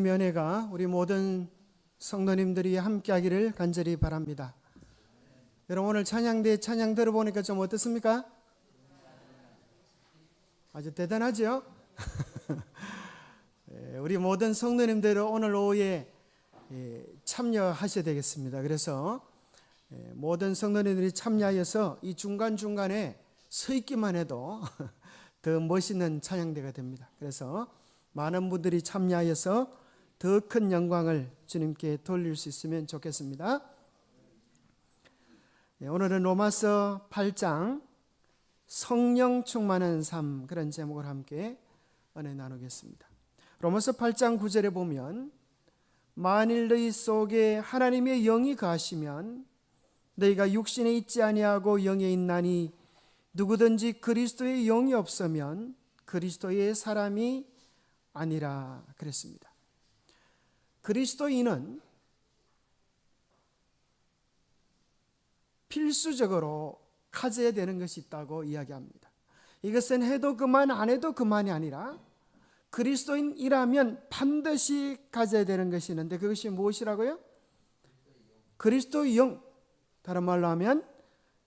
은혜가 우리 모든 성도님들이 함께하기를 간절히 바랍니다. 여러분, 오늘 찬양대 찬양 들어보니까 좀 어떻습니까? 아주 대단하죠? 우리 모든 성도님들 오늘 오후에 참여하셔야 되겠습니다. 그래서 모든 성도님들이 참여하여서 이 중간중간에 서 있기만 해도 더 멋있는 찬양대가 됩니다. 그래서 많은 분들이 참여하여서 더 큰 영광을 주님께 돌릴 수 있으면 좋겠습니다. 오늘은 로마서 8장 성령 충만한 삶, 그런 제목을 함께 은혜 나누겠습니다. 로마서 8장 9절에 보면 만일 너희 속에 하나님의 영이 거하시면 너희가 육신에 있지 아니하고 영에 있나니 누구든지 그리스도의 영이 없으면 그리스도의 사람이 아니라 그랬습니다. 그리스도인은 필수적으로 가져야 되는 것이 있다고 이야기합니다. 이것은 해도 그만 안 해도 그만이 아니라 그리스도인이라면 반드시 가져야 되는 것이 있는데 그것이 무엇이라고요? 그리스도의 영, 다른 말로 하면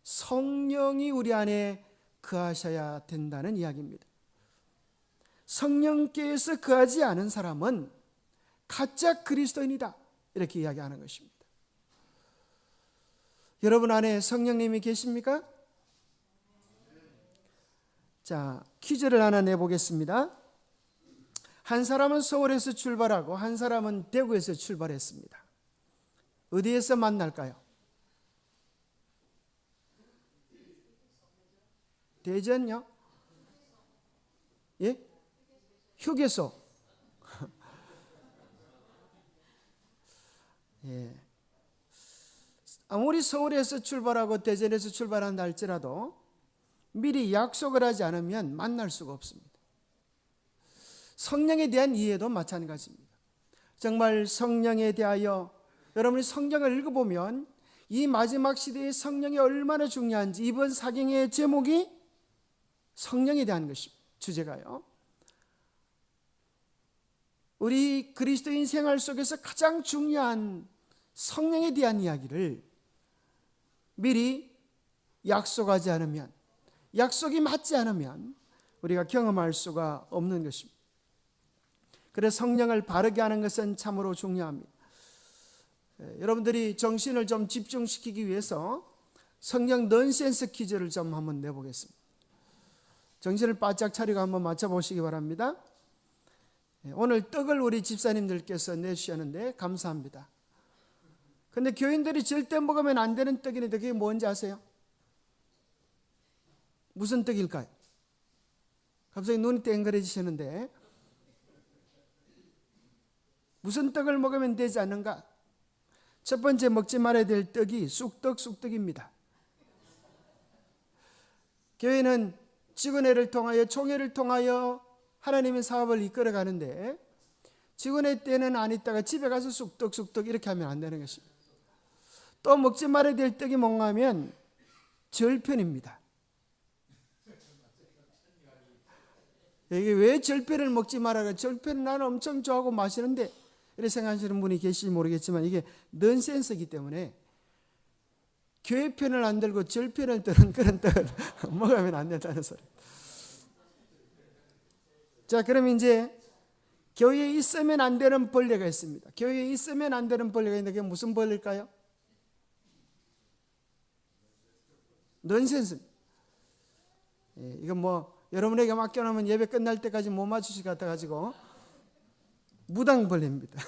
성령이 우리 안에 거하셔야 된다는 이야기입니다. 성령께서 거하지 않은 사람은 가짜 그리스도인이다, 이렇게 이야기하는 것입니다. 여러분 안에 성령님이 계십니까? 자, 퀴즈를 하나 내보겠습니다. 한 사람은 서울에서 출발하고 한 사람은 대구에서 출발했습니다. 어디에서 만날까요? 대전요? 예? 휴게소. 예. 아무리 서울에서 출발하고 대전에서 출발한다 할지라도 미리 약속을 하지 않으면 만날 수가 없습니다. 성령에 대한 이해도 마찬가지입니다. 정말 성령에 대하여 여러분이 성경을 읽어보면 이 마지막 시대에 성령이 얼마나 중요한지, 이번 사경의 제목이 성령에 대한 것입니다. 주제가요. 우리 그리스도인 생활 속에서 가장 중요한 성령에 대한 이야기를 미리 약속하지 않으면, 약속이 맞지 않으면 우리가 경험할 수가 없는 것입니다. 그래서 성령을 바르게 하는 것은 참으로 중요합니다. 여러분들이 정신을 좀 집중시키기 위해서 성경 넌센스 퀴즈를 좀 한번 내보겠습니다. 정신을 바짝 차리고 한번 맞춰보시기 바랍니다. 오늘 떡을 우리 집사님들께서 내주셨는데 감사합니다. 근데 교인들이 절대 먹으면 안 되는 떡이는데 그게 뭔지 아세요? 무슨 떡일까요? 갑자기 눈이 땡그레지시는데 무슨 떡을 먹으면 되지 않는가? 첫 번째 먹지 말아야 될 떡이 쑥떡입니다. 교회는 직원회를 통하여 총회를 통하여 하나님의 사업을 이끌어 가는데 직원회 때는 안 있다가 집에 가서 쑥떡 이렇게 하면 안 되는 것입니다. 또 먹지 말아야 될 떡이 뭔가 하면 절편입니다. 이게 왜 절편을 먹지 말아라? 절편은 나는 엄청 좋아하고 마시는데 이렇게 생각하시는 분이 계실지 모르겠지만 이게 넌센스이기 때문에 교회 편을 안 들고 절편을 드는 그런 떡을 먹으면 안 된다는 소리. 자, 그럼 이제 교회에 있으면 안 되는 벌레가 있습니다. 교회에 있으면 안 되는 벌레가 있는데 그게 무슨 벌레일까요? 넌센스. 이건 뭐 여러분에게 맡겨놓으면 예배 끝날 때까지 못 맞추실 것 같아가지고 무당벌레입니다.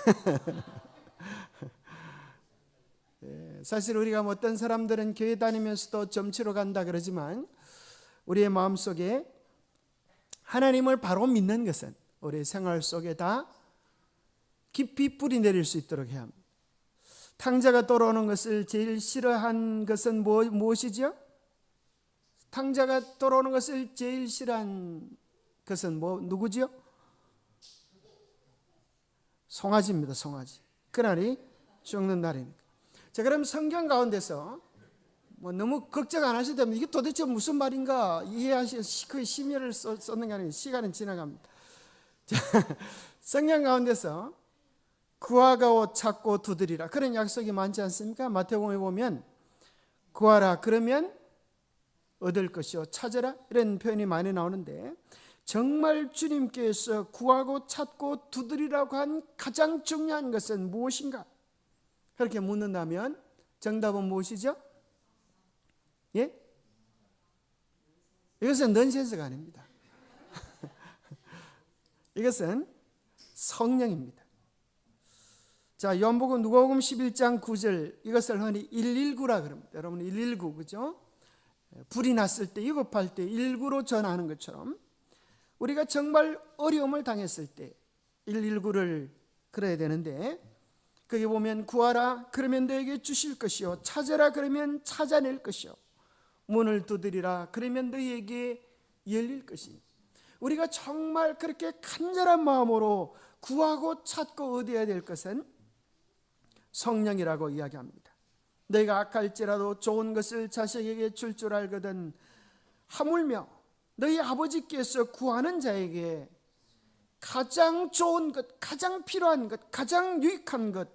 사실 우리가 어떤 사람들은 교회 다니면서도 점치러 간다 그러지만 우리의 마음속에 하나님을 바로 믿는 것은 우리의 생활 속에 다 깊이 뿌리 내릴 수 있도록 해야 합니다. 탕자가 돌아오는 것을 제일 싫어한 것은 무엇이죠? 탕자가 돌아오는 것을 제일 싫어한 것은 누구지요? 송아지입니다. 송아지. 그날이 죽는 날이니까. 자, 그럼 성경 가운데서 너무 걱정 안 하셔도 됩니다. 이게 도대체 무슨 말인가 이해하시 그 심혈을 썼는 게 아니라 시간은 지나갑니다. 자, 성경 가운데서 구하고 찾고 두드리라. 그런 약속이 많지 않습니까? 마태복음에 보면 구하라 그러면 얻을 것이요 찾으라 이런 표현이 많이 나오는데, 정말 주님께서 구하고 찾고 두드리라고 한 가장 중요한 것은 무엇인가? 그렇게 묻는다면 정답은 무엇이죠? 예? 이것은 넌센스가 아닙니다. 이것은 성령입니다. 자, 요한복음 누가복음 11장 9절, 이것을 흔히 119라 그럽니다. 여러분 119, 그죠? 불이 났을 때, 위급할 때 119로 전화하는 것처럼 우리가 정말 어려움을 당했을 때 119를 그래야 되는데, 거기 보면 구하라 그러면 너에게 주실 것이요 찾으라 그러면 찾아낼 것이요 문을 두드리라 그러면 너희에게 열릴 것이. 우리가 정말 그렇게 간절한 마음으로 구하고 찾고 얻어야 될 것은 성령이라고 이야기합니다. 너희가 악할지라도 좋은 것을 자식에게 줄 줄 알거든 하물며 너희 아버지께서 구하는 자에게 가장 좋은 것, 가장 필요한 것, 가장 유익한 것,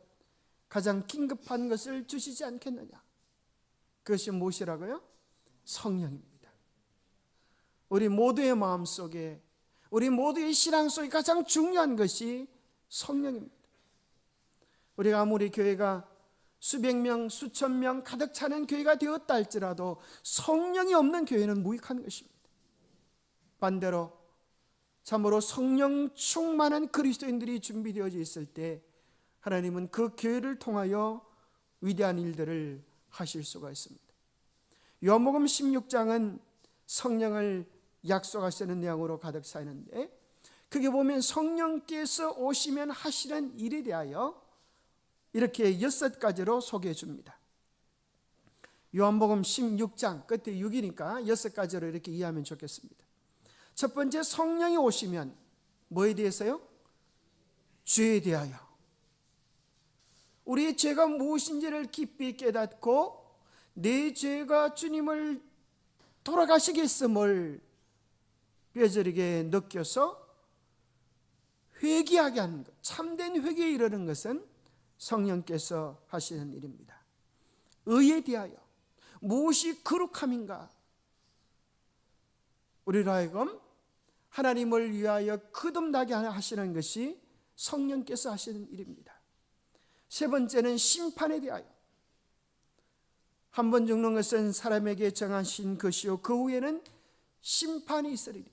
가장 긴급한 것을 주시지 않겠느냐. 그것이 무엇이라고요? 성령입니다. 우리 모두의 마음속에, 우리 모두의 신앙 속에 가장 중요한 것이 성령입니다. 우리가 아무리 교회가 수백 명, 수천 명 가득 차는 교회가 되었다 할지라도 성령이 없는 교회는 무익한 것입니다. 반대로 참으로 성령 충만한 그리스도인들이 준비되어져 있을 때 하나님은 그 교회를 통하여 위대한 일들을 하실 수가 있습니다. 요한복음 16장은 성령을 약속하시는 내용으로 가득 차 있는데, 그게 보면 성령께서 오시면 하시는 일에 대하여 이렇게 6가지로 소개해 줍니다. 요한복음 16장 끝에 6이니까 6가지로 이렇게 이해하면 좋겠습니다. 첫 번째, 성령이 오시면 뭐에 대해서요? 죄에 대하여. 우리의 죄가 무엇인지를 깊이 깨닫고 내 죄가 주님을 돌아가시게 했음을 뼈저리게 느껴서 회개하게 하는 것, 참된 회개에 이르는 것은 성령께서 하시는 일입니다. 의에 대하여 무엇이 거룩함인가? 우리로 하여금 하나님을 위하여 거듭나게 하시는 것이 성령께서 하시는 일입니다. 세 번째는 심판에 대하여. 한 번 죽는 것은 사람에게 정하신 것이요 그 후에는 심판이 있으리니,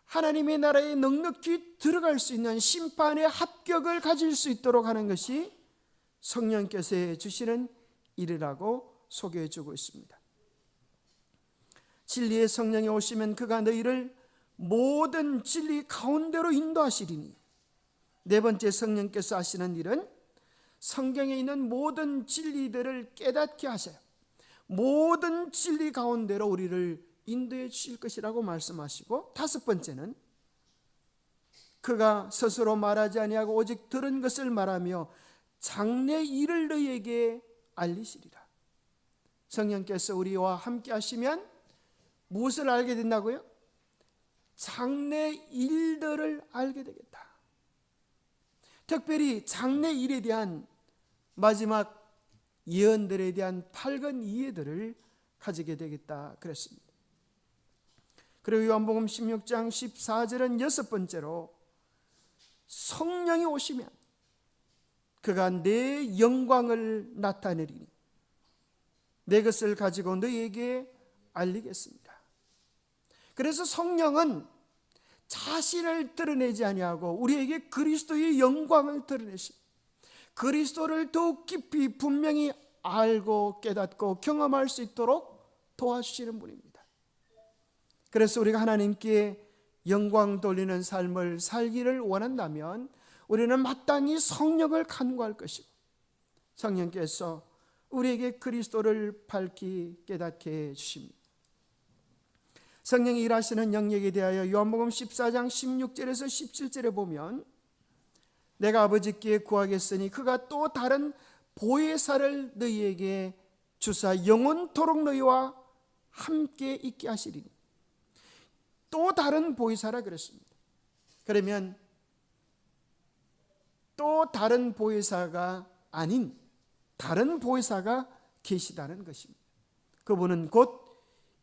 하나님의 나라에 넉넉히 들어갈 수 있는 심판의 합격을 가질 수 있도록 하는 것이 성령께서 주시는 일이라고 소개해 주고 있습니다. 진리의 성령이 오시면 그가 너희를 모든 진리 가운데로 인도하시리니. 네 번째, 성령께서 하시는 일은 성경에 있는 모든 진리들을 깨닫게 하셔요. 모든 진리 가운데로 우리를 인도해 주실 것이라고 말씀하시고, 다섯 번째는 그가 스스로 말하지 아니하고 오직 들은 것을 말하며 장래 일을 너희에게 알리시리라. 성령께서 우리와 함께 하시면 무엇을 알게 된다고요? 장래 일들을 알게 되겠다. 특별히 장래 일에 대한 마지막 예언들에 대한 밝은 이해들을 가지게 되겠다 그랬습니다. 그리고 요한복음 16장 14절은 여섯 번째로 성령이 오시면 그가 내 영광을 나타내리니 내 것을 가지고 너희에게 알리겠습니다. 그래서 성령은 자신을 드러내지 아니하고 우리에게 그리스도의 영광을 드러내십니다. 그리스도를 더욱 깊이 분명히 알고 깨닫고 경험할 수 있도록 도와주시는 분입니다. 그래서 우리가 하나님께 영광 돌리는 삶을 살기를 원한다면 우리는 마땅히 성령을 간구할 것이고, 성령께서 우리에게 그리스도를 밝히 깨닫게 해주십니다. 성령이 일하시는 영역에 대하여 요한복음 14장 16절에서 17절에 보면 내가 아버지께 구하겠으니 그가 또 다른 보혜사를 너희에게 주사 영원토록 너희와 함께 있게 하시리니. 또 다른 보혜사라 그랬습니다. 그러면 또 다른 보혜사가 아닌 다른 보혜사가 계시다는 것입니다. 그분은 곧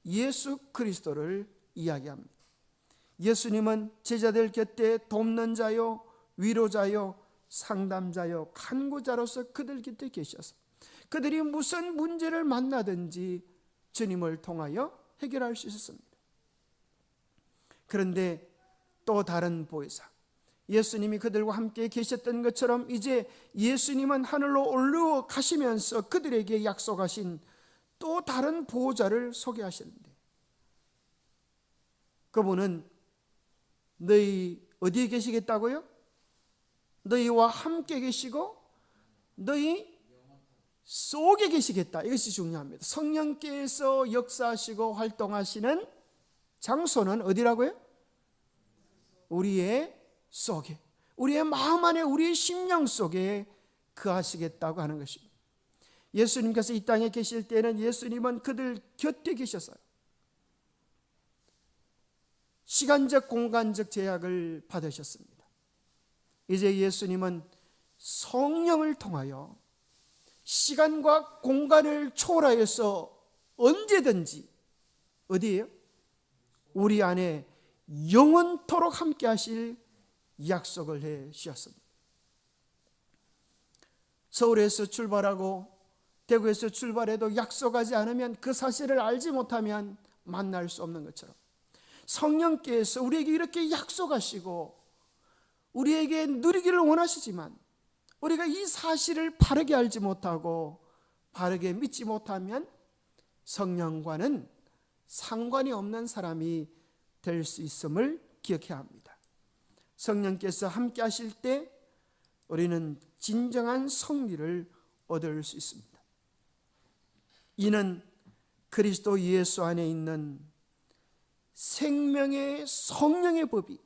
예수 그리스도를 이야기합니다. 예수님은 제자들 곁에 돕는 자요, 위로자요, 상담자요, 간구자로서 그들 곁에 계셔서 그들이 무슨 문제를 만나든지 주님을 통하여 해결할 수 있었습니다. 그런데 또 다른 보혜사, 예수님이 그들과 함께 계셨던 것처럼 이제 예수님은 하늘로 올라가시면서 그들에게 약속하신 또 다른 보호자를 소개하시는데, 그분은 너희 어디에 계시겠다고요? 너희와 함께 계시고 너희 속에 계시겠다. 이것이 중요합니다. 성령께서 역사하시고 활동하시는 장소는 어디라고요? 우리의 속에, 우리의 마음 안에, 우리의 심령 속에 거하시겠다고 하는 것입니다. 예수님께서 이 땅에 계실 때는 예수님은 그들 곁에 계셨어요. 시간적 공간적 제약을 받으셨습니다. 이제 예수님은 성령을 통하여 시간과 공간을 초월하여서 언제든지 어디예요? 우리 안에 영원토록 함께 하실 약속을 해 주셨습니다. 서울에서 출발하고 대구에서 출발해도 약속하지 않으면, 그 사실을 알지 못하면 만날 수 없는 것처럼 성령께서 우리에게 이렇게 약속하시고 우리에게 누리기를 원하시지만 우리가 이 사실을 바르게 알지 못하고 바르게 믿지 못하면 성령과는 상관이 없는 사람이 될 수 있음을 기억해야 합니다. 성령께서 함께 하실 때 우리는 진정한 승리를 얻을 수 있습니다. 이는 그리스도 예수 안에 있는 생명의 성령의 법이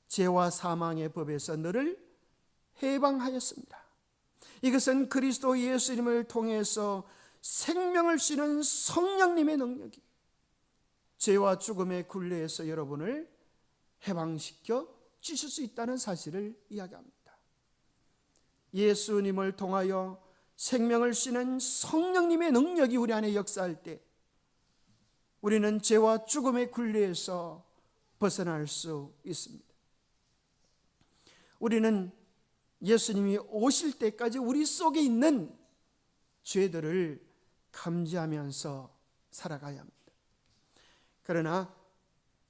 죄와 사망의 법에서 너를 해방하였습니다. 이것은 그리스도 예수님을 통해서 생명을 주는 성령님의 능력이 죄와 죽음의 굴레에서 여러분을 해방시켜 주실 수 있다는 사실을 이야기합니다. 예수님을 통하여 생명을 주는 성령님의 능력이 우리 안에 역사할 때 우리는 죄와 죽음의 굴레에서 벗어날 수 있습니다. 우리는 예수님이 오실 때까지 우리 속에 있는 죄들을 감지하면서 살아가야 합니다. 그러나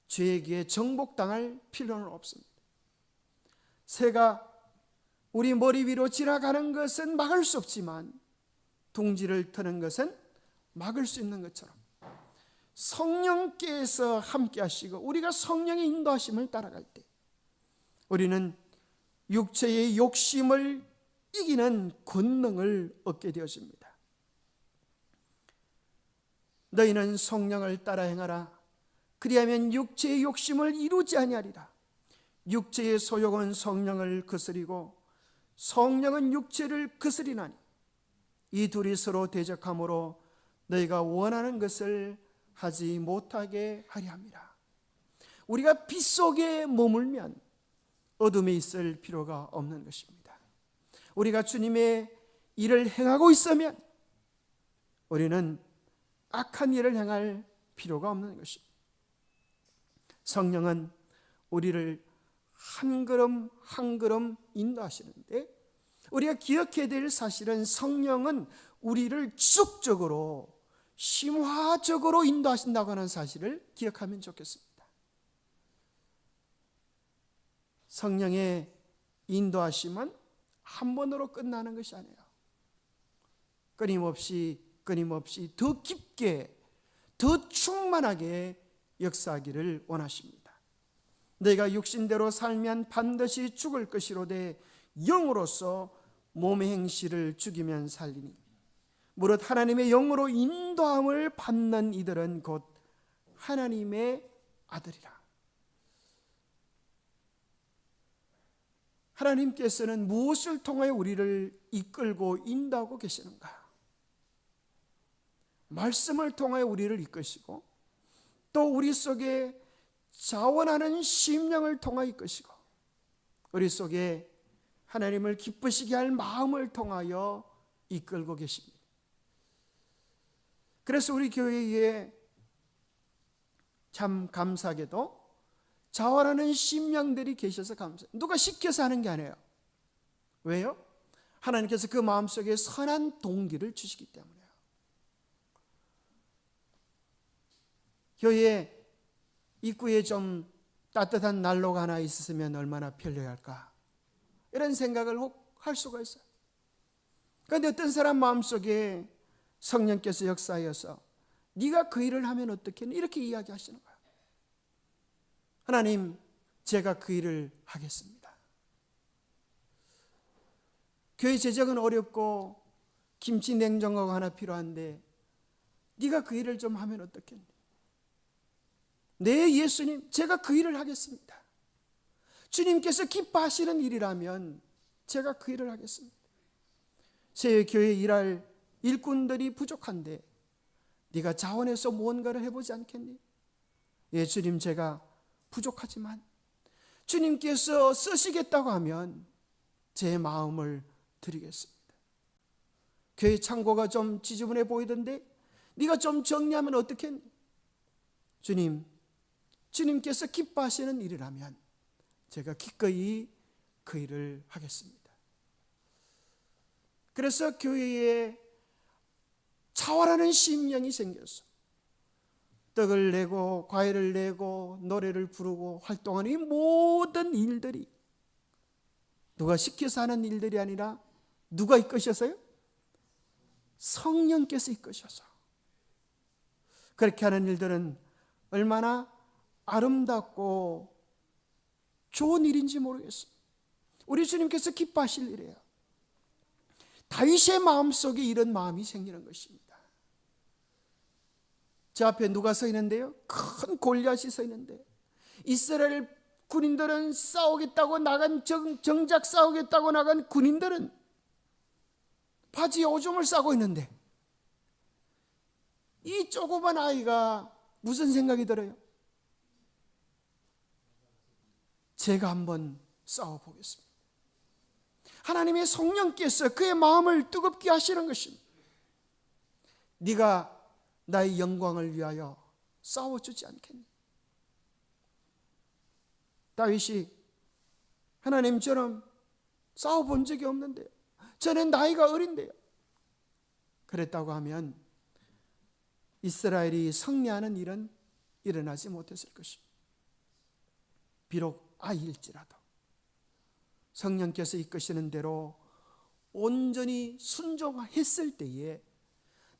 죄에게 정복당할 필요는 없습니다. 새가 우리 머리 위로 지나가는 것은 막을 수 없지만 둥지를 트는 것은 막을 수 있는 것처럼 성령께서 함께 하시고 우리가 성령의 인도하심을 따라갈 때 우리는 육체의 욕심을 이기는 권능을 얻게 되어집니다. 너희는 성령을 따라 행하라. 그리하면 육체의 욕심을 이루지 아니하리라. 육체의 소욕은 성령을 거스리고 성령은 육체를 거스리나니 이 둘이 서로 대적하므로 너희가 원하는 것을 하지 못하게 하려 함이라. 우리가 빛 속에 머물면 어둠에 있을 필요가 없는 것입니다. 우리가 주님의 일을 행하고 있으면 우리는 악한 일을 행할 필요가 없는 것입니다. 성령은 우리를 한 걸음 한 걸음 인도하시는데 우리가 기억해야 될 사실은 성령은 우리를 지속적으로 심화적으로 인도하신다고 하는 사실을 기억하면 좋겠습니다. 성령의 인도하심은 한 번으로 끝나는 것이 아니에요. 끊임없이 더 깊게 더 충만하게 역사하기를 원하십니다. 내가 육신대로 살면 반드시 죽을 것이로되 영으로서 몸의 행실을 죽이면 살리니 무릇 하나님의 영으로 인도함을 받는 이들은 곧 하나님의 아들이라. 하나님께서는 무엇을 통하여 우리를 이끌고 인도하고 계시는가? 말씀을 통하여 우리를 이끄시고 또 우리 속에 자원하는 심령을 통하여 이끄시고 우리 속에 하나님을 기쁘시게 할 마음을 통하여 이끌고 계십니다. 그래서 우리 교회에 참 감사하게도 자활하는 심령들이 계셔서 감사해요. 누가 시켜서 하는 게 아니에요. 왜요? 하나님께서 그 마음속에 선한 동기를 주시기 때문에요. 교회 입구에 좀 따뜻한 난로가 하나 있으면 얼마나 편리해야 할까, 이런 생각을 혹 할 수가 있어요. 그런데 어떤 사람 마음속에 성령께서 역사하여서 네가 그 일을 하면 어떻겠니? 이렇게 이야기하시는 거예요. 하나님, 제가 그 일을 하겠습니다. 교회 재정은 어렵고 김치 냉장고가 하나 필요한데 네가 그 일을 좀 하면 어떻겠니? 네, 예수님, 제가 그 일을 하겠습니다. 주님께서 기뻐하시는 일이라면 제가 그 일을 하겠습니다. 새 교회 일할 일꾼들이 부족한데 네가 자원해서 무언가를 해보지 않겠니? 예, 주님, 제가 부족하지만 주님께서 쓰시겠다고 하면 제 마음을 드리겠습니다. 교회 창고가 좀 지저분해 보이던데 네가 좀 정리하면 어떻겠니? 주님, 주님께서 기뻐하시는 일이라면 제가 기꺼이 그 일을 하겠습니다. 그래서 교회에 자활하는 심령이 생겼어. 떡을 내고 과일을 내고 노래를 부르고 활동하는 이 모든 일들이 누가 시켜서 하는 일들이 아니라 누가 이끄셔서요? 성령께서 이끄셔서. 그렇게 하는 일들은 얼마나 아름답고 좋은 일인지 모르겠어요. 우리 주님께서 기뻐하실 일이에요. 다윗의 마음속에 이런 마음이 생기는 것입니다. 제 앞에 누가 서 있는데요? 큰 골리앗이 서 있는데 이스라엘 군인들은 싸우겠다고 나간 정작 싸우겠다고 나간 군인들은 바지에 오줌을 싸고 있는데 이 조그만 아이가 무슨 생각이 들어요? 제가 한번 싸워보겠습니다. 하나님의 성령께서 그의 마음을 뜨겁게 하시는 것입니다. 네가 나의 영광을 위하여 싸워주지 않겠니? 다윗이 하나님처럼 싸워본 적이 없는데요, 저는 나이가 어린데요, 그랬다고 하면 이스라엘이 승리하는 일은 일어나지 못했을 것입니다. 비록 아이일지라도 성령께서 이끄시는 대로 온전히 순종했을 때에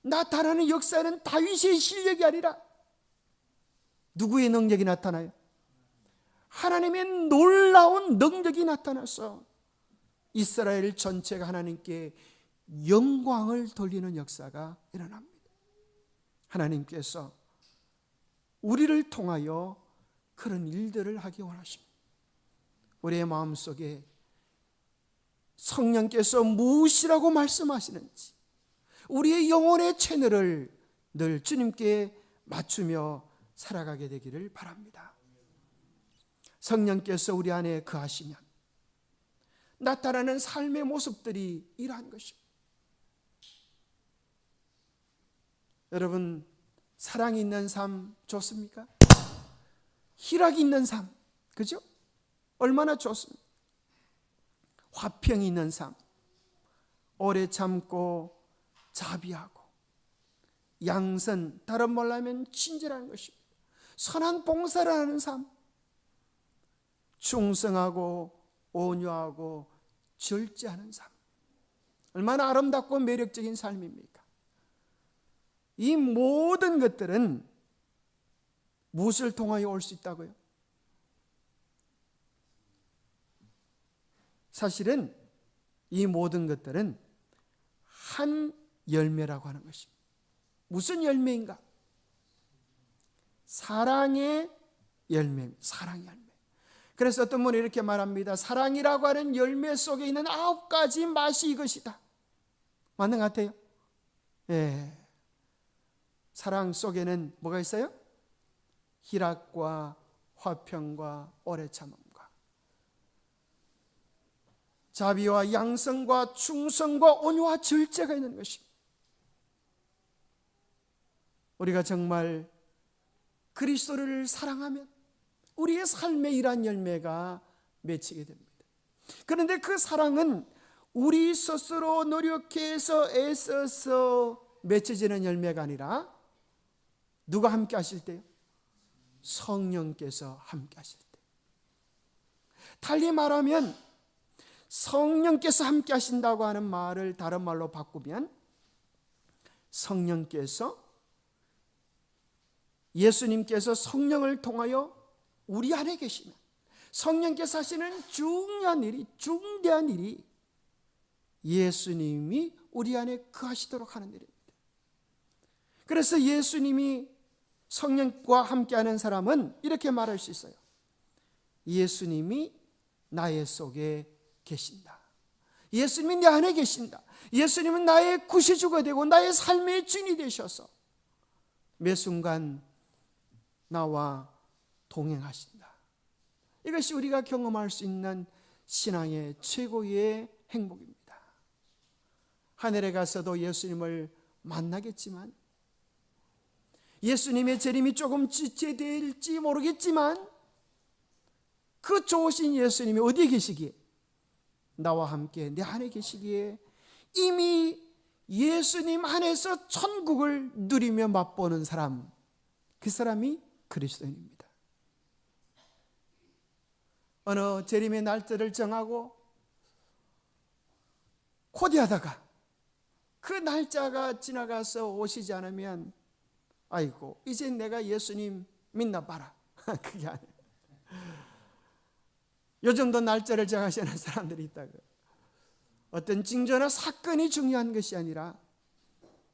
나타나는 역사는 다윗의 실력이 아니라 누구의 능력이 나타나요? 하나님의 놀라운 능력이 나타나서 이스라엘 전체가 하나님께 영광을 돌리는 역사가 일어납니다. 하나님께서 우리를 통하여 그런 일들을 하기 원하십니다. 우리의 마음속에 성령께서 무엇이라고 말씀하시는지 우리의 영혼의 채널을 늘 주님께 맞추며 살아가게 되기를 바랍니다. 성령께서 우리 안에 거하시면 나타나는 삶의 모습들이 이러한 것입니다. 여러분, 사랑이 있는 삶 좋습니까? 희락이 있는 삶, 그죠? 얼마나 좋습니까? 화평이 있는 삶, 오래 참고 자비하고 양선, 다른 말로 하면 친절한 것입니다. 선한 봉사를 하는 삶, 충성하고 온유하고 절제하는 삶, 얼마나 아름답고 매력적인 삶입니까? 이 모든 것들은 무엇을 통하여 올 수 있다고요? 사실은 이 모든 것들은 한 열매라고 하는 것입니다. 무슨 열매인가? 사랑의 열매입니다. 사랑의 열매. 그래서 어떤 분이 이렇게 말합니다. 사랑이라고 하는 열매 속에 있는 9가지 맛이 이것이다. 맞는 것 같아요? 예. 사랑 속에는 뭐가 있어요? 희락과 화평과 오래 참음과. 자비와 양성과 충성과 온유와 절제가 있는 것입니다. 우리가 정말 그리스도를 사랑하면 우리의 삶의 이러한 열매가 맺히게 됩니다. 그런데 그 사랑은 우리 스스로 노력해서 애써서 맺혀지는 열매가 아니라 누가 함께 하실 때요? 성령께서 함께 하실 때. 달리 말하면 성령께서 함께 하신다고 하는 말을 다른 말로 바꾸면 성령께서, 예수님께서 성령을 통하여 우리 안에 계시면 성령께서 하시는 중요한 일이, 중대한 일이 예수님이 우리 안에 거하시도록 하는 일입니다. 그래서 예수님이 성령과 함께하는 사람은 이렇게 말할 수 있어요. 예수님이 나의 속에 계신다. 예수님이 내 안에 계신다. 예수님은 나의 구세주가 되고 나의 삶의 주인이 되셔서 매 순간 나와 동행하신다. 이것이 우리가 경험할 수 있는 신앙의 최고의 행복입니다. 하늘에 가서도 예수님을 만나겠지만, 예수님의 재림이 조금 지체될지 모르겠지만, 그 좋으신 예수님이 어디에 계시기에? 나와 함께 내 안에 계시기에 이미 예수님 안에서 천국을 누리며 맛보는 사람, 그 사람이 그리스도인입니다. 어느 재림의 날짜를 정하고 코디하다가 그 날짜가 지나가서 오시지 않으면 아이고 이제 내가 예수님 믿나 봐라. 그게 아니에요. 요즘도 날짜를 정하시는 사람들이 있다고. 어떤 징조나 사건이 중요한 것이 아니라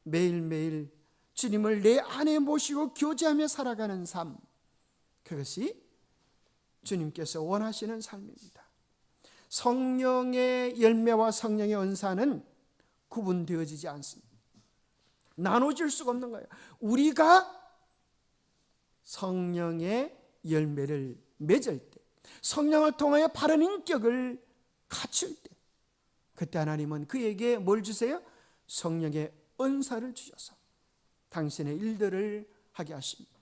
매일매일 주님을 내 안에 모시고 교제하며 살아가는 삶, 그것이 주님께서 원하시는 삶입니다. 성령의 열매와 성령의 은사는 구분되어지지 않습니다. 나눠질 수가 없는 거예요. 우리가 성령의 열매를 맺을 때, 성령을 통하여 바른 인격을 갖출 때, 그때 하나님은 그에게 뭘 주세요? 성령의 은사를 주셔서 당신의 일들을 하게 하십니다.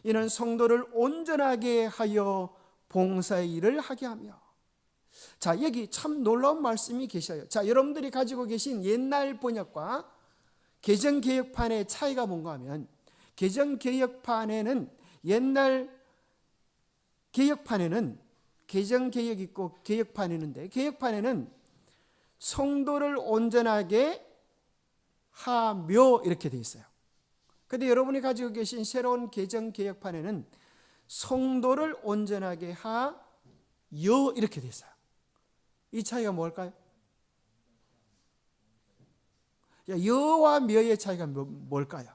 이는 성도를 온전하게 하여 봉사의 일을 하게 하며. 자, 여기 참 놀라운 말씀이 계셔요. 자, 여러분들이 가지고 계신 옛날 번역과 개정개혁판의 차이가 뭔가 하면, 개정개혁판에는 옛날 개혁판에는 개정개혁 있고 개혁판이 있는데, 개혁판에는 성도를 온전하게 하며 이렇게 돼 있어요. 그런데 여러분이 가지고 계신 새로운 개정개혁판에는 성도를 온전하게 하여 이렇게 돼 있어요. 이 차이가 뭘까요? 여와 며의 차이가 뭘까요?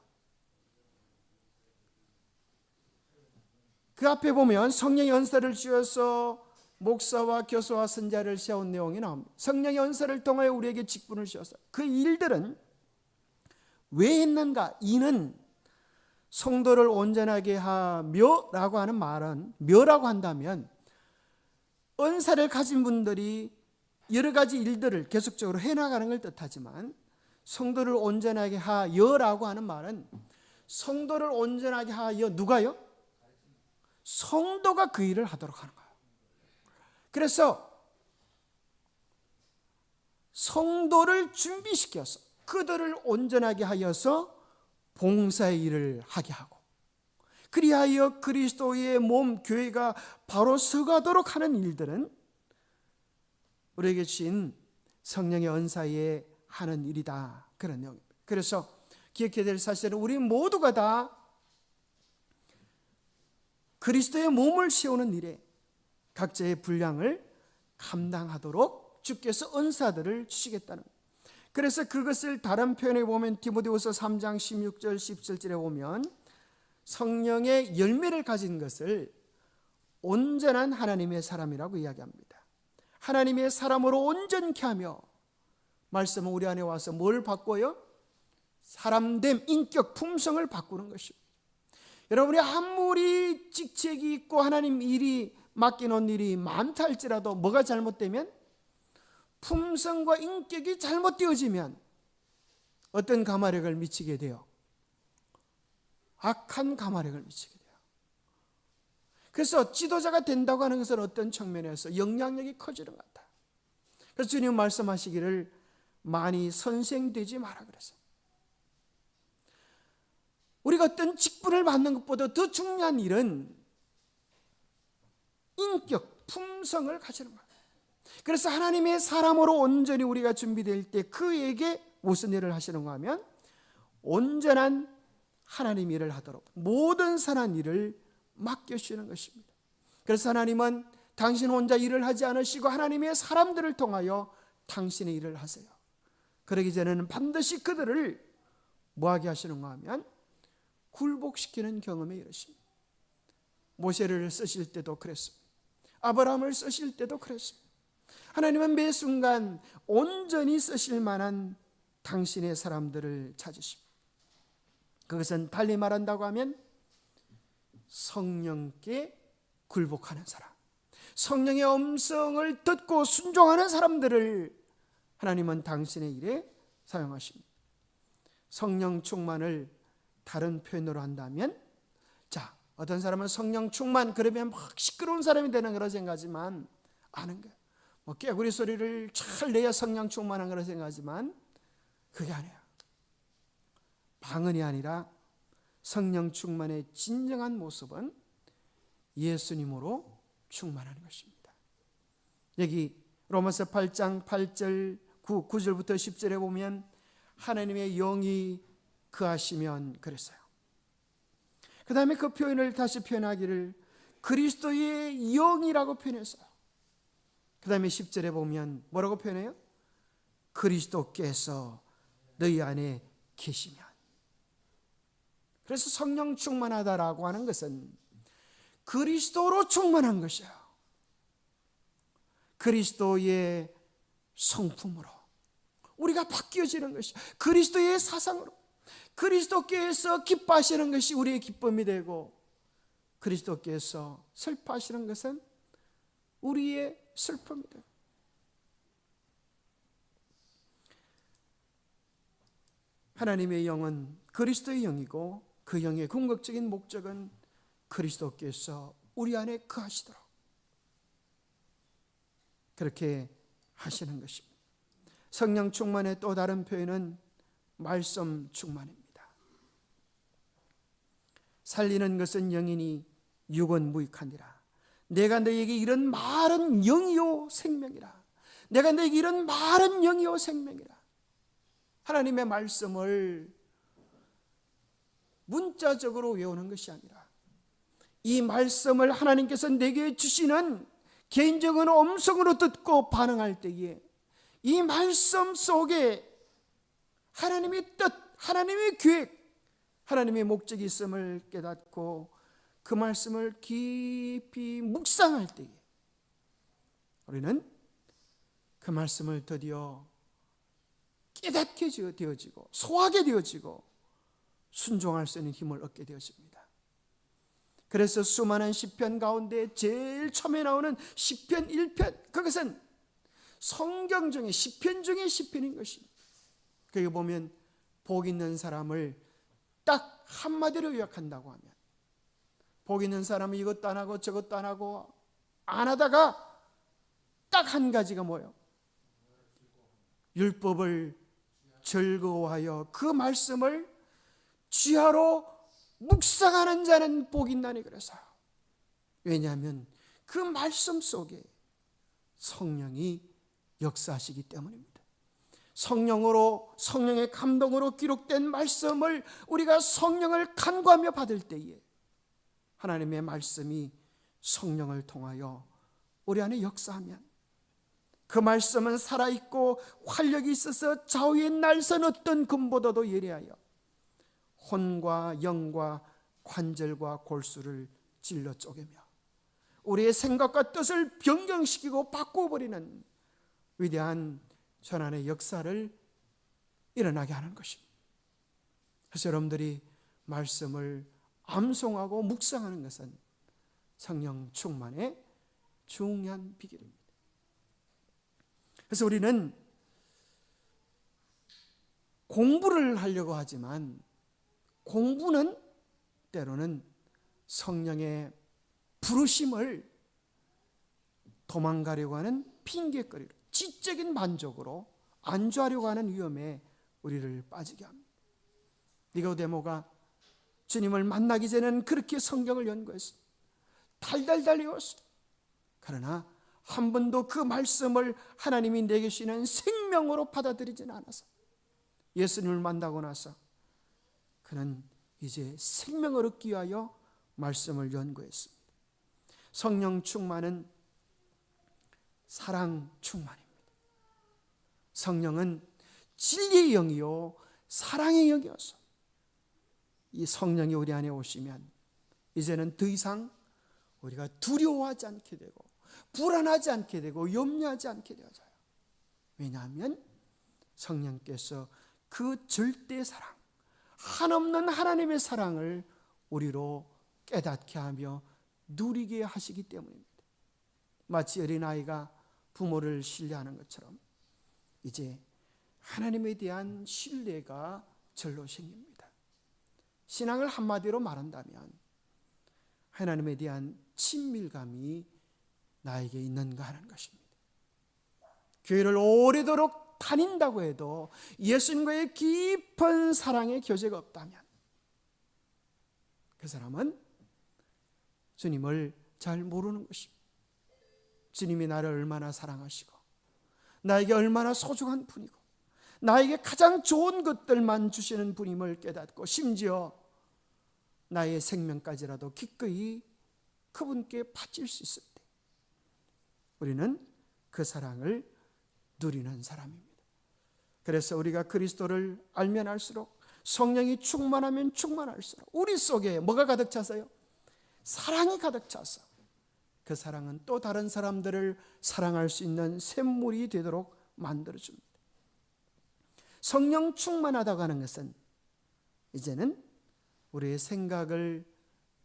그 앞에 보면 성령의 은사를 주어서 목사와 교사와 선자를 세운 내용이 나옵니다. 성령의 은사를 통하여 우리에게 직분을 주어서 그 일들은 왜 했는가? 이는 성도를 온전하게 하며라고 하는 말은, 며라고 한다면 은사를 가진 분들이 여러 가지 일들을 계속적으로 해나가는 걸 뜻하지만, 성도를 온전하게 하여라고 하는 말은 성도를 온전하게 하여 누가요? 성도가 그 일을 하도록 하는 거예요. 그래서 성도를 준비시켜서 그들을 온전하게 하여서 봉사의 일을 하게 하고, 그리하여 그리스도의 몸 교회가 바로 서가도록 하는 일들은 우리에게 주신 성령의 은사에 하는 일이다, 그런 내용입니다. 그래서 기억해야 될 사실은 우리 모두가 다 그리스도의 몸을 세우는 일에 각자의 분량을 감당하도록 주께서 은사들을 주시겠다는 거예요. 그래서 그것을 다른 표현에 보면 디모데후서 3장 16절 17절에 보면 성령의 열매를 가진 것을 온전한 하나님의 사람이라고 이야기합니다. 하나님의 사람으로 온전케 하며, 말씀은 우리 안에 와서 뭘 바꿔요? 사람됨, 인격, 품성을 바꾸는 것입니다. 여러분이 아무리 직책이 있고 하나님 일이 맡겨놓은 일이 많다 할지라도 뭐가 잘못되면 품성과 인격이 잘못되어지면 어떤 가마력을 미치게 돼요? 악한 가마력을 미치게 돼요. 그래서 지도자가 된다고 하는 것은 어떤 측면에서 영향력이 커지는 것 같아요. 그래서 주님 말씀하시기를 많이 선생되지 마라 그랬어요. 우리가 어떤 직분을 받는 것보다 더 중요한 일은 인격, 품성을 가지는 거예요. 그래서 하나님의 사람으로 온전히 우리가 준비될 때 그에게 무슨 일을 하시는가 하면 온전한 하나님 일을 하도록 모든 선한 일을 맡겨주시는 것입니다. 그래서 하나님은 당신 혼자 일을 하지 않으시고 하나님의 사람들을 통하여 당신의 일을 하세요. 그러기 전에는 반드시 그들을 뭐하게 하시는가 하면 굴복시키는 경험에 이르십니다. 모세를 쓰실 때도 그랬습니다. 아브라함을 쓰실 때도 그랬습니다. 하나님은 매 순간 온전히 쓰실 만한 당신의 사람들을 찾으십니다. 그것은 달리 말한다고 하면 성령께 굴복하는 사람, 성령의 음성을 듣고 순종하는 사람들을 하나님은 당신의 일에 사용하십니다. 성령 충만을 다른 표현으로 한다면, 자, 어떤 사람은 성령 충만 그러면 막 시끄러운 사람이 되는 거라 생각하지만 아는 거예요. 뭐 깨구리 소리를 잘 내야 성령 충만한 거라 생각하지만 그게 아니에요. 방언이 아니라 성령 충만의 진정한 모습은 예수님으로 충만하는 것입니다. 여기 로마서 8장 8절 9절부터 10절에 보면 하나님의 영이 그하시면 그랬어요. 그 다음에 그 표현을 다시 표현하기를 그리스도의 영이라고 표현했어요. 그 다음에 10절에 보면 뭐라고 표현해요? 그리스도께서 너희 안에 계시면. 그래서 성령 충만하다라고 하는 것은 그리스도로 충만한 것이에요. 그리스도의 성품으로 우리가 바뀌어지는 것이, 그리스도의 사상으로 그리스도께서 기뻐하시는 것이 우리의 기쁨이 되고 그리스도께서 슬퍼하시는 것은 우리의 슬픔이 되고, 하나님의 영은 그리스도의 영이고 그 영의 궁극적인 목적은 그리스도께서 우리 안에 거하시도록 그렇게 하시는 것입니다. 성령 충만의 또 다른 표현은 말씀 충만입니다. 살리는 것은 영이니 육은 무익하니라. 내가 너에게 이런 말은 영이요 생명이라. 내가 너에게 이런 말은 영이요 생명이라. 하나님의 말씀을 문자적으로 외우는 것이 아니라 이 말씀을 하나님께서 내게 주시는 개인적인 음성으로 듣고 반응할 때에 이 말씀 속에 하나님의 뜻, 하나님의 계획, 하나님의 목적이 있음을 깨닫고 그 말씀을 깊이 묵상할 때에 우리는 그 말씀을 드디어 깨닫게 되어지고 소화하게 되어지고 순종할 수 있는 힘을 얻게 되어집니다. 그래서 수많은 시편 가운데 제일 처음에 나오는 시편 1편, 그것은 성경 중에 시편 중에 시편인 것입니다. 거기 보면 복 있는 사람을 딱 한마디로 요약한다고 하면, 복 있는 사람은 이것도 안 하고 저것도 안 하고 안 하다가 딱 한 가지가 뭐예요? 율법을 즐거워하여 그 말씀을 지하로 묵상하는 자는 복이 있나니 그래서요. 왜냐하면 그 말씀 속에 성령이 역사하시기 때문입니다. 성령으로, 성령의 감동으로 기록된 말씀을 우리가 성령을 간구하며 받을 때에 하나님의 말씀이 성령을 통하여 우리 안에 역사하면 그 말씀은 살아있고 활력이 있어서 좌우의 날선 어떤 금보다도 예리하여 혼과 영과 관절과 골수를 찔러 쪼개며 우리의 생각과 뜻을 변경시키고 바꿔버리는 위대한 전환의 역사를 일어나게 하는 것입니다. 그래서 여러분들이 말씀을 암송하고 묵상하는 것은 성령 충만의 중요한 비결입니다. 그래서 우리는 공부를 하려고 하지만 공부는 때로는 성령의 부르심을 도망가려고 하는 핑계거리로, 지적인 만족으로 안주하려고 하는 위험에 우리를 빠지게 합니다. 니고데모가 주님을 만나기 전에는 그렇게 성경을 연구했습니다. 달달달 외웠습니다. 그러나 한 번도 그 말씀을 하나님이 내게 주시는 생명으로 받아들이지는 않아서 예수님을 만나고 나서 그는 이제 생명을 얻기 위하여 말씀을 연구했습니다. 성령 충만은 사랑 충만입니다. 성령은 진리의 영이요 사랑의 영이어서 이 성령이 우리 안에 오시면 이제는 더 이상 우리가 두려워하지 않게 되고 불안하지 않게 되고 염려하지 않게 되어져요. 왜냐하면 성령께서 그 절대 사랑, 한없는 하나님의 사랑을 우리로 깨닫게 하며 누리게 하시기 때문입니다. 마치 어린아이가 부모를 신뢰하는 것처럼 이제 하나님에 대한 신뢰가 절로 생깁니다. 신앙을 한마디로 말한다면 하나님에 대한 친밀감이 나에게 있는가 하는 것입니다. 교회를 오래도록 다닌다고 해도 예수님과의 깊은 사랑의 교제가 없다면 그 사람은 주님을 잘 모르는 것입니다. 주님이 나를 얼마나 사랑하시고 나에게 얼마나 소중한 분이고 나에게 가장 좋은 것들만 주시는 분임을 깨닫고 심지어 나의 생명까지라도 기꺼이 그분께 바칠 수 있을 때 우리는 그 사랑을 누리는 사람입니다. 그래서 우리가 그리스도를 알면 알수록 성령이 충만하면 충만할수록 우리 속에 뭐가 가득 차서요? 사랑이 가득 차서 그 사랑은 또 다른 사람들을 사랑할 수 있는 샘물이 되도록 만들어줍니다. 성령 충만하다고 하는 것은 이제는 우리의 생각을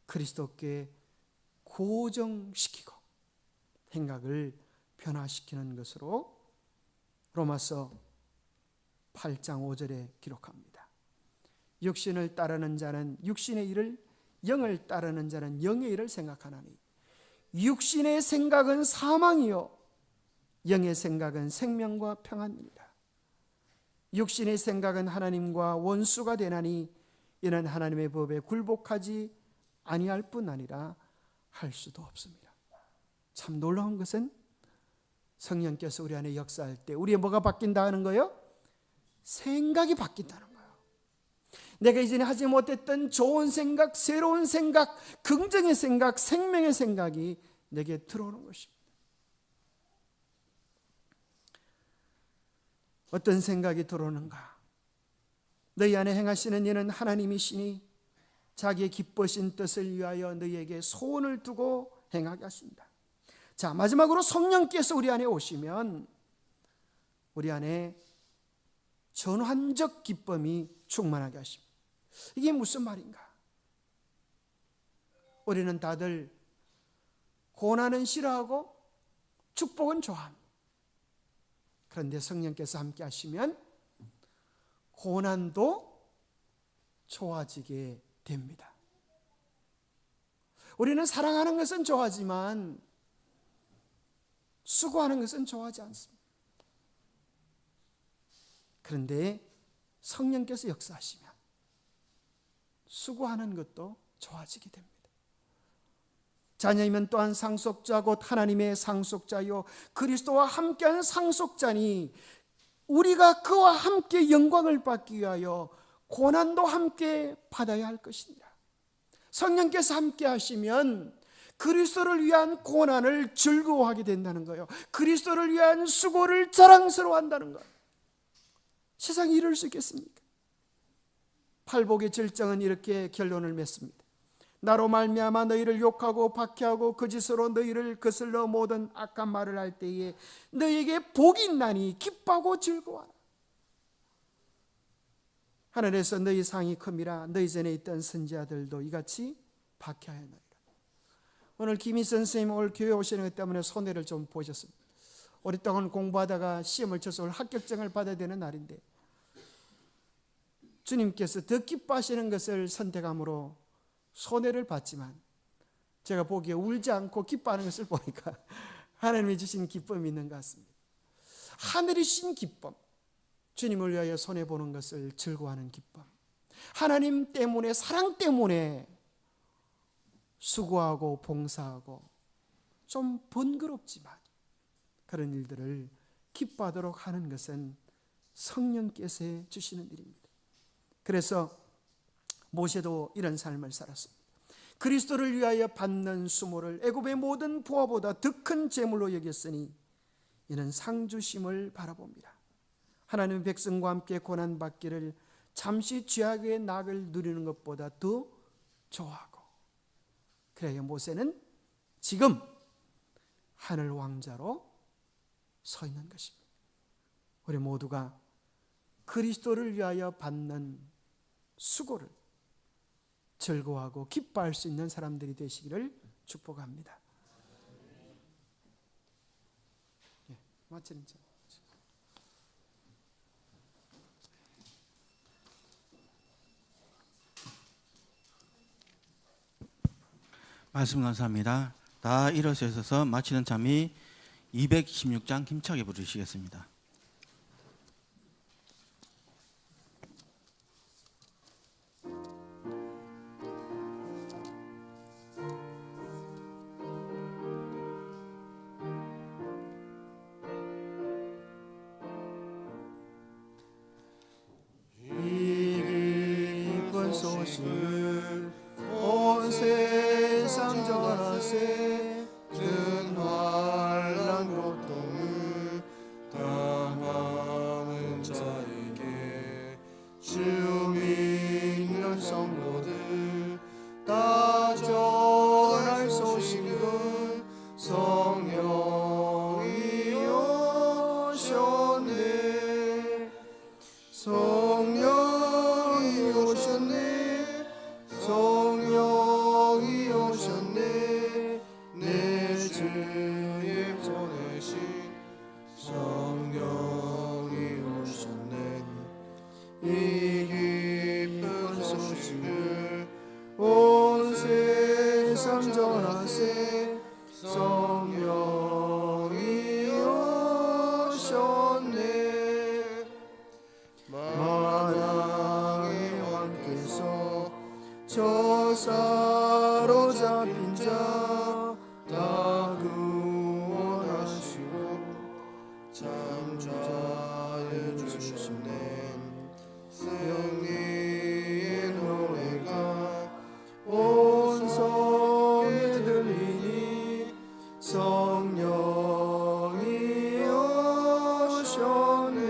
그리스도께 고정시키고 생각을 변화시키는 것으로 로마서 8장 5절에 기록합니다. 육신을 따르는 자는 육신의 일을, 영을 따르는 자는 영의 일을 생각하나니 육신의 생각은 사망이요 영의 생각은 생명과 평안이니라. 육신의 생각은 하나님과 원수가 되나니 이는 하나님의 법에 굴복하지 아니할 뿐 아니라 할 수도 없습니다. 참 놀라운 것은 성령께서 우리 안에 역사할 때 우리의 뭐가 바뀐다 하는 거예요? 생각이 바뀐다는 거예요. 내가 이전에 하지 못했던 좋은 생각, 새로운 생각, 긍정의 생각, 생명의 생각이 내게 들어오는 것입니다. 어떤 생각이 들어오는가? 너희 안에 행하시는 이는 하나님이시니 자기의 기쁘신 뜻을 위하여 너희에게 소원을 두고 행하게 하신다. 자, 마지막으로 성령께서 우리 안에 오시면 우리 안에 전환적 기쁨이 충만하게 하십니다. 이게 무슨 말인가? 우리는 다들 고난은 싫어하고 축복은 좋아합니다. 그런데 성령께서 함께 하시면 고난도 좋아지게 됩니다. 우리는 사랑하는 것은 좋아하지만 수고하는 것은 좋아하지 않습니다. 그런데 성령께서 역사하시면 수고하는 것도 좋아지게 됩니다. 자녀이면 또한 상속자 곧 하나님의 상속자요 그리스도와 함께하는 상속자니 우리가 그와 함께 영광을 받기 위하여 고난도 함께 받아야 할 것이니라. 성령께서 함께 하시면 그리스도를 위한 고난을 즐거워하게 된다는 거예요. 그리스도를 위한 수고를 자랑스러워한다는 거예요. 세상이 이럴 수 있겠습니까? 팔복의 절정은 이렇게 결론을 맺습니다. 나로 말미암아 너희를 욕하고 박해하고 거짓으로 너희를 거슬러 모든 악한 말을 할 때에 너희에게 복이 있나니 기뻐하고 즐거워하라. 하늘에서 너희 상이 큼이라. 너희 전에 있던 선지자들도 이같이 박해하였느니라. 오늘 김희선 선생님 오늘 교회 오시는 것 때문에 손해를 좀 보셨습니다. 오랫동안 공부하다가 시험을 쳐서 오늘 합격증을 받아야 되는 날인데 주님께서 더 기뻐하시는 것을 선택함으로 손해를 봤지만 제가 보기에 울지 않고 기뻐하는 것을 보니까 하나님이 주신 기쁨이 있는 것 같습니다. 하늘이 주신 기쁨, 주님을 위하여 손해보는 것을 즐거워하는 기쁨, 하나님 때문에, 사랑 때문에 수고하고 봉사하고 좀 번거롭지만 그런 일들을 기뻐하도록 하는 것은 성령께서 주시는 일입니다. 그래서 모세도 이런 삶을 살았습니다. 그리스도를 위하여 받는 수모를 애굽의 모든 부하보다 더 큰 재물로 여겼으니 이는 상주심을 바라봅니다. 하나님의 백성과 함께 고난받기를 잠시 죄악의 낙을 누리는 것보다 더 좋아하고, 그래야 모세는 지금 하늘 왕자로 서 있는 것입니다. 우리 모두가 그리스도를 위하여 받는 수고를 즐거워하고 기뻐할 수 있는 사람들이 되시기를 축복합니다. 마치는 점. 말씀 감사합니다. 다 일어서셔서 마치는 참이 216장 힘차게 부르시겠습니다. 소식을 온 세상 전하세. 환난 고통을 당하는 자에게 주 믿는 성도들 다 전할 소식은 성령이 오셨네. 성령이 오셨네. 성령이 오셨네. 내 주에 보내신 성령이 오셨네. 이 기쁜 소식을 온 세상 전하세. 성령이 오셨네. 만왕의 왕께서 저 사로잡힌 자 다 구원하시고 잠자에 주시네. 승리의 노래가 온 성에 들리니 성령이 오셨네.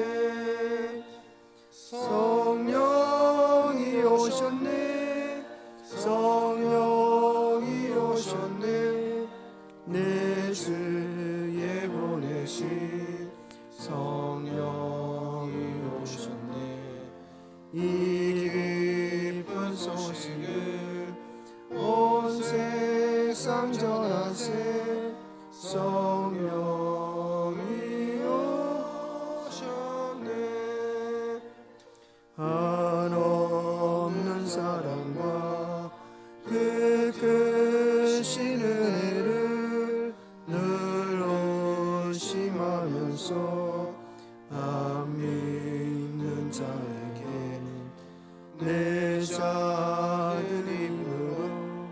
성령이 오셨네. 성령이 오셨네. 내 주에 보내신 성령이 오셨네. 이 기쁜 소식을 온 세상 전하세. 성령이 오셨네. 한없는 사랑과 그 크신 은혜를 늘 의심하면서 안 믿는 자에게 내 작은 힘으로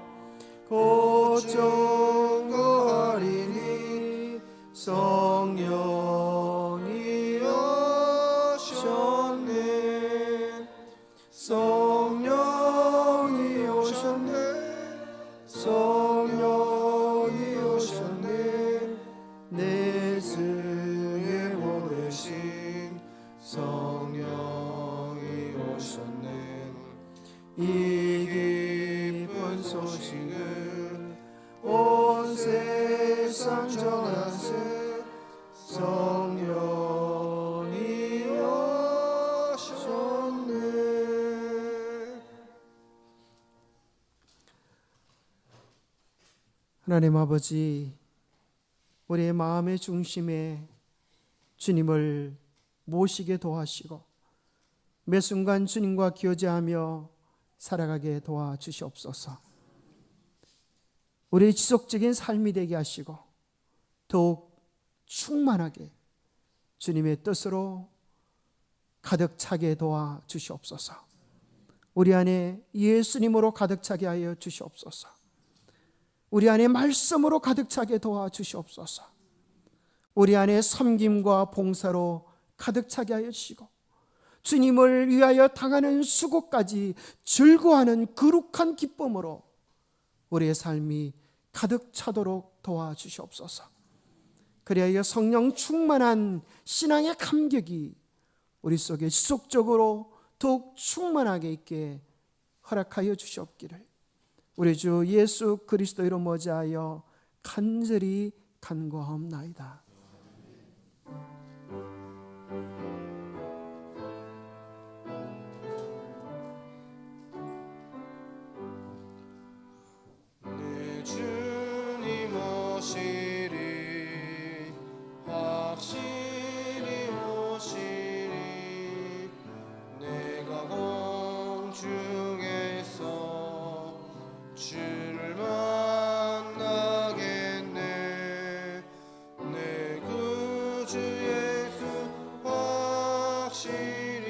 곧 전거하리니 성령이 오셨네. 성령이 오셨네. 성령이 오셨네. 내 주에 보내신 성령이 오셨네. 이 기쁜 소식을 온 세상 전하세. 성령이 오셨네. 하나님 아버지, 우리의 마음의 중심에 주님을 모시게 도와주시고 매 순간 주님과 교제하며 살아가게 도와주시옵소서. 우리의 지속적인 삶이 되게 하시고 더욱 충만하게 주님의 뜻으로 가득 차게 도와주시옵소서. 우리 안에 예수님으로 가득 차게 하여 주시옵소서. 우리 안에 말씀으로 가득 차게 도와주시옵소서. 우리 안에 섬김과 봉사로 가득 차게 하여 주시고 주님을 위하여 당하는 수고까지 즐거워하는 거룩한 기쁨으로 우리의 삶이 가득 차도록 도와주시옵소서. 그리하여 성령 충만한 신앙의 감격이 우리 속에 지속적으로 더욱 충만하게 있게 허락하여 주시옵기를 우리 주 예수 그리스도 이름 모자하여 간절히 간구하옵나이다. 내 주님 오시리 확실히 오시리 내가 공중에서 주를 만나겠네 내 구주 예수 확실히